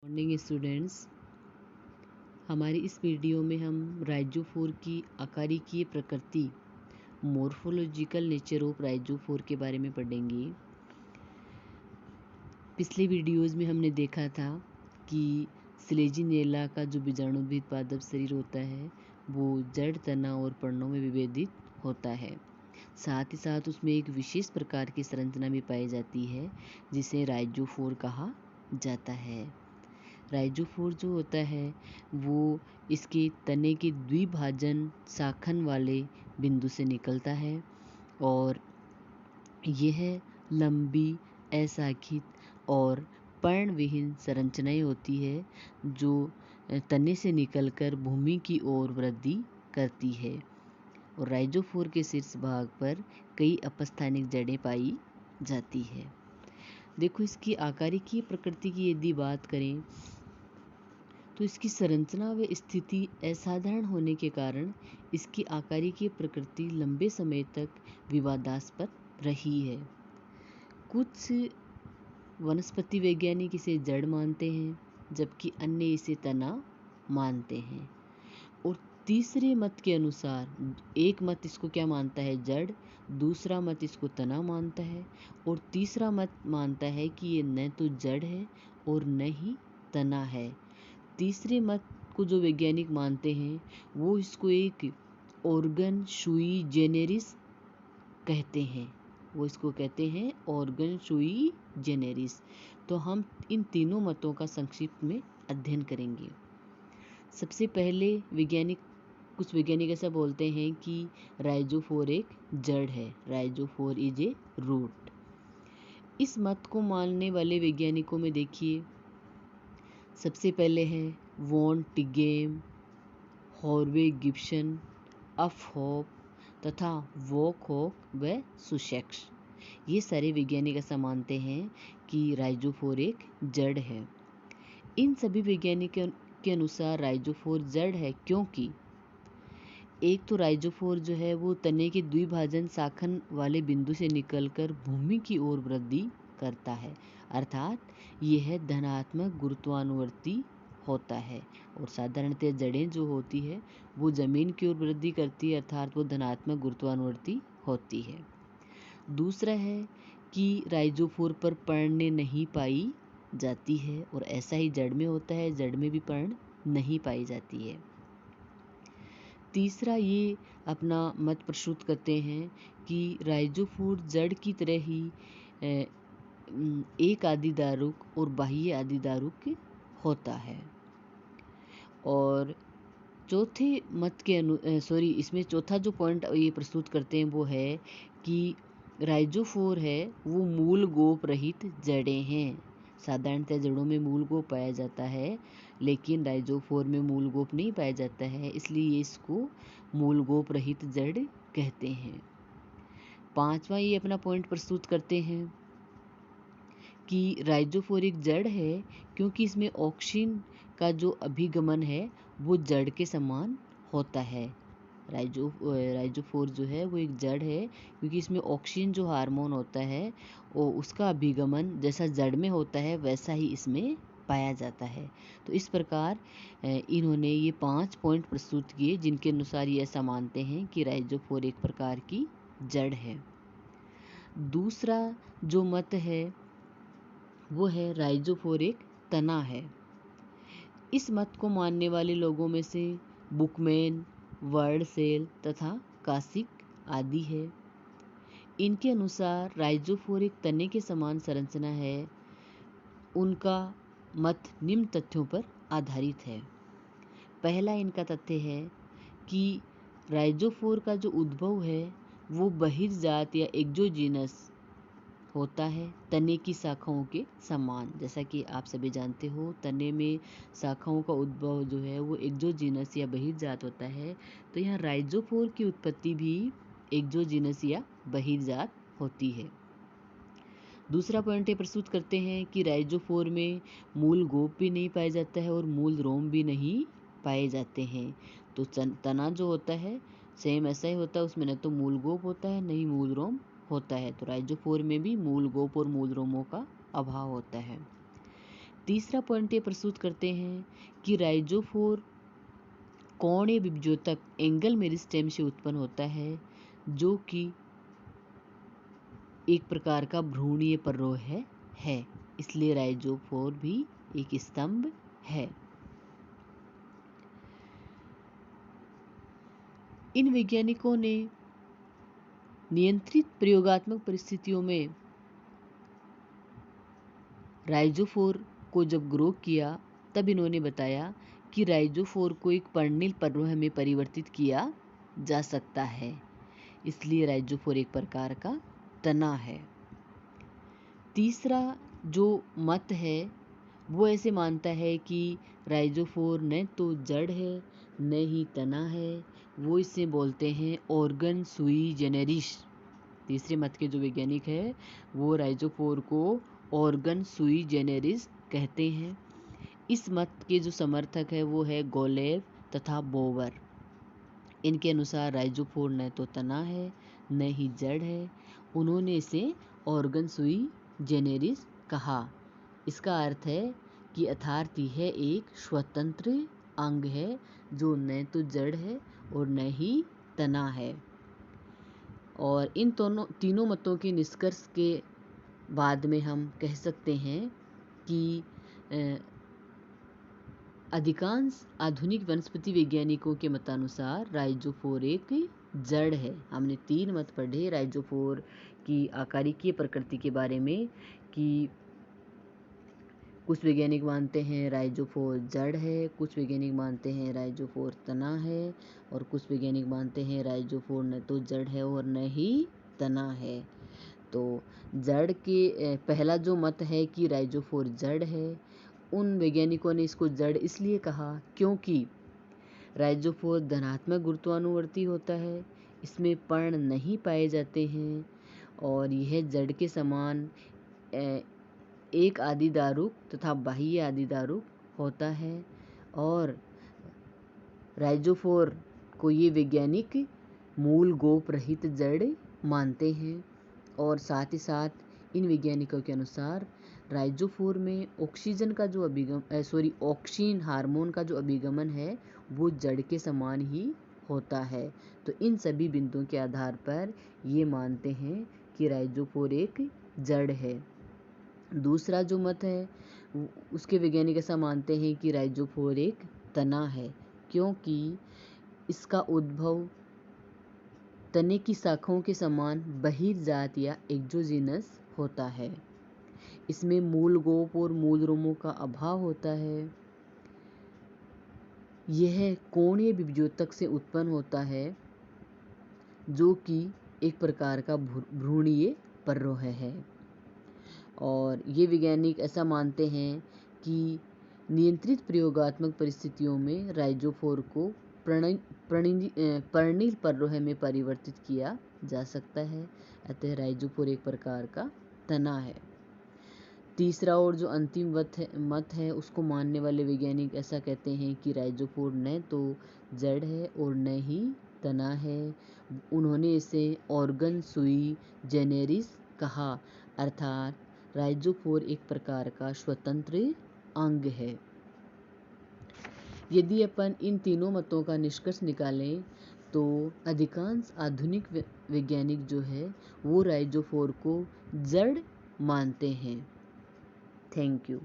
Morning students, हमारी इस video में हम राइजोफोर की आकारिकीय प्रकृति मॉर्फोलॉजिकल नेचर ऑफ राइजोफोर के बारे में पढ़ेंगे। पिछले वीडियोज़ में हमने देखा था कि स्लेजिनेला का जो बीजाणुविद पादप शरीर होता है वो जड़, तना और पर्णों में विभेदित होता है। साथ ही साथ उसमें एक विशेष प्रकार की संरचना भी पाई जाती है जिसे राइजोफोर कहा जाता है। राइजोफोर जो होता है वो इसके तने के द्विभाजन शाखन वाले बिंदु से निकलता है और यह लंबी, अशाखित और पर्णविहीन संरचनाएं होती है जो तने से निकलकर भूमि की ओर वृद्धि करती है। और राइजोफोर के शीर्ष भाग पर कई अपस्थानिक जड़ें पाई जाती है। देखो, इसकी आकारिकीय प्रकृति की यदि बात करें तो इसकी संरचना व स्थिति असाधारण होने के कारण इसकी आकारिकीय प्रकृति लंबे समय तक विवादास्पद रही है। कुछ वनस्पति वैज्ञानिक इसे जड़ मानते हैं जबकि अन्य इसे तना मानते हैं। और तीसरे मत के अनुसार एक मत इसको क्या मानता है, जड़, दूसरा मत इसको तना मानता है और तीसरा मत मानता है कि ये न तो जड़ है और न ही तना है। तीसरे मत को जो वैज्ञानिक मानते हैं वो इसको एक ऑर्गन सुई जेनेरिस कहते हैं। वो इसको कहते हैं ऑर्गन सुई जेनेरिस। तो हम इन तीनों मतों का संक्षिप्त में अध्ययन करेंगे। सबसे पहले कुछ वैज्ञानिक ऐसा बोलते हैं कि राइजोफोर एक जड़ है, राइजोफोर इज ए रूट। इस मत को मानने वाले वैज्ञानिकों में देखिए, सबसे पहले है वॉन टिगेम, हॉर्वे गिब्सन, अफ होप तथा वॉकहॉक व सुशेक्स। ये सारे वैज्ञानिक ऐसा मानते हैं कि राइजोफोर एक जड़ है। इन सभी वैज्ञानिकों के अनुसार राइजोफोर जड़ है क्योंकि एक तो राइजोफोर जो है वो तने के द्विभाजन शाखन वाले बिंदु से निकलकर भूमि की ओर वृद्धि करता है, अर्थात यह धनात्मक गुरुत्वानुवर्ती होता है। और साधारणतः जड़ें जो होती है वो जमीन की ओर वृद्धि करती है, अर्थात वो धनात्मक गुरुत्वानुवर्ती होती है। दूसरा है कि राइजोफोर पर पर्णें नहीं पाई जाती है और ऐसा ही जड़ में होता है, जड़ में भी पर्ण नहीं पाई जाती है। तीसरा, ये अपना मत प्रस्तुत करते हैं कि राइजोफोर जड़ की तरह ही एक आदिदारुक और बाह्य आदिदारुक होता है। और चौथे मत के इसमें चौथा जो पॉइंट ये प्रस्तुत करते हैं वो है कि राइजोफोर है वो मूल गोप रहित जड़ें हैं। साधारणतः जड़ों में मूल गोप पाया जाता है लेकिन राइजोफोर में मूल गोप नहीं पाया जाता है, इसलिए इसको मूल गोप रहित जड़ कहते हैं। पांचवा, ये अपना पॉइंट प्रस्तुत करते हैं कि राइजोफोर एक जड़ है क्योंकि इसमें ऑक्सीजन का जो अभिगमन है वो जड़ के समान होता है। राइजोफोर जो है वो एक जड़ है क्योंकि इसमें ऑक्सीजन जो हार्मोन होता है वो उसका अभिगमन जैसा जड़ में होता है वैसा ही इसमें पाया जाता है। तो इस प्रकार इन्होंने ये 5 पॉइंट प्रस्तुत किए जिनके अनुसार ये ऐसा मानते हैं कि राइजोफोर एक प्रकार की जड़ है। दूसरा जो मत है वो है राइजोफोर एक तना है। इस मत को मानने वाले लोगों में से बुकमैन, वर्डसेल तथा कासिक आदि है। इनके अनुसार राइजोफोर एक तने के समान संरचना है। उनका मत निम्न तथ्यों पर आधारित है। पहला इनका तथ्य है कि राइजोफोर का जो उद्भव है वो बहिर्जात या एक्सोजीनस होता है, तने की शाखाओं के समान। जैसा कि आप सभी जानते हो, तने में शाखाओं का उद्भव जो है वो एक्सोजीनस या बहिर्जात होता है। तो यहाँ राइजोफोर की उत्पत्ति भी एक्सोजीनस या बहिर्जात होती है। दूसरा पॉइंट ये प्रस्तुत करते हैं कि राइजोफोर में मूल गोप भी नहीं पाया जाता है और मूल रोम भी नहीं पाए जाते हैं। तो तना जो होता है सेम ऐसा ही होता है, उसमें न तो मूल गोप होता है न ही मूल रोम होता है। तो राइजोफोर में भी मूल गोप और मूल रोमों का अभाव होता है। तीसरा पॉइंट ये प्रस्तुत करते हैं कि राइजोफोर कोणीय विभज्योतक एंगल मेरिस्टेम से उत्पन्न होता है, जो कि एक प्रकार का भ्रूणीय पर्रोह है। इसलिए राइजोफोर भी एक स्तंभ है। इन वैज्ञानिकों ने नियंत्रित प्रयोगात्मक परिस्थितियों में राइजोफोर को जब ग्रो किया, तब इन्होंने बताया कि राइजोफोर को एक पर्णिल पर्रोह में परिवर्तित किया जा सकता है। इसलिए राइजोफोर एक प्रकार का तना है। तीसरा जो मत है वो ऐसे मानता है कि राइजोफोर न तो जड़ है न ही तना है। वो इसे बोलते हैं ऑर्गन सुई जेनेरिस। तीसरे मत के जो वैज्ञानिक है वो राइजोफोर को ऑर्गन सुई जेनेरिस कहते हैं। इस मत के जो समर्थक है वो है गोलेव तथा बोवर। इनके अनुसार राइजोफोर न तो तना है न ही जड़ है। उन्होंने इसे ऑर्गन सुई जेनेरिस कहा। इसका अर्थ है कि अर्थात यह एक स्वतंत्र अंग है जो न तो जड़ है और न ही तना है। और इन तीनों मतों के निष्कर्ष के बाद में हम कह सकते हैं कि अधिकांश आधुनिक वनस्पति वैज्ञानिकों के मतानुसार राइजोफोर एक जड़ है। हमने 3 मत पढ़े राइजोफोर की आकारिकीय प्रकृति के बारे में, कि कुछ वैज्ञानिक मानते हैं राइजोफोर जड़ है, कुछ वैज्ञानिक मानते हैं राइजोफोर तना है, और कुछ वैज्ञानिक मानते हैं राइजोफोर न तो जड़ है और न ही तना है। तो जड़ के पहला जो मत है कि राइजोफोर जड़ है, उन वैज्ञानिकों ने इसको जड़ इसलिए कहा क्योंकि राइजोफोर धनात्मक गुरुत्वानुवर्ती होता है, इसमें पर्ण नहीं पाए जाते हैं और यह जड़ के समान एक आदिदारुक तथा बाह्य आदिदारुक होता है। और राइजोफोर को ये वैज्ञानिक मूल गोप रहित जड़ मानते हैं। और साथ ही साथ इन वैज्ञानिकों के अनुसार राइजोफोर में ऑक्सीजन का जो ऑक्सीन हार्मोन का जो अभिगमन है वो जड़ के समान ही होता है। तो इन सभी बिंदुओं के आधार पर ये मानते हैं कि राइजोफोर एक जड़ है। दूसरा जो मत है उसके वैज्ञानिक ऐसा मानते हैं कि राइजोफोर एक तना है, क्योंकि इसका उद्भव तने की शाखाओं के समान बहिर्जात या एक्सोजीनस होता है। इसमें मूल गोप और मूल रोमों का अभाव होता है। यह कोणीय विभज्योतक से उत्पन्न होता है, जो कि एक प्रकार का भ्रूणीय पर्रोह है। और ये वैज्ञानिक ऐसा मानते हैं कि नियंत्रित प्रयोगात्मक परिस्थितियों में राइजोफोर को पर्णिल पर्रोह में परिवर्तित किया जा सकता है। अतः राइजोफोर एक प्रकार का तना है। तीसरा और जो अंतिम मत है उसको मानने वाले वैज्ञानिक ऐसा कहते हैं कि राइजोफोर न तो जड़ है और न ही तना है। उन्होंने इसे ऑर्गन सुई जेनेरिस कहा, अर्थात राइजोफोर एक प्रकार का स्वतंत्र अंग है। यदि अपन इन तीनों मतों का निष्कर्ष निकालें तो अधिकांश आधुनिक वैज्ञानिक जो है वो राइजोफोर को जड़ मानते हैं। Thank you.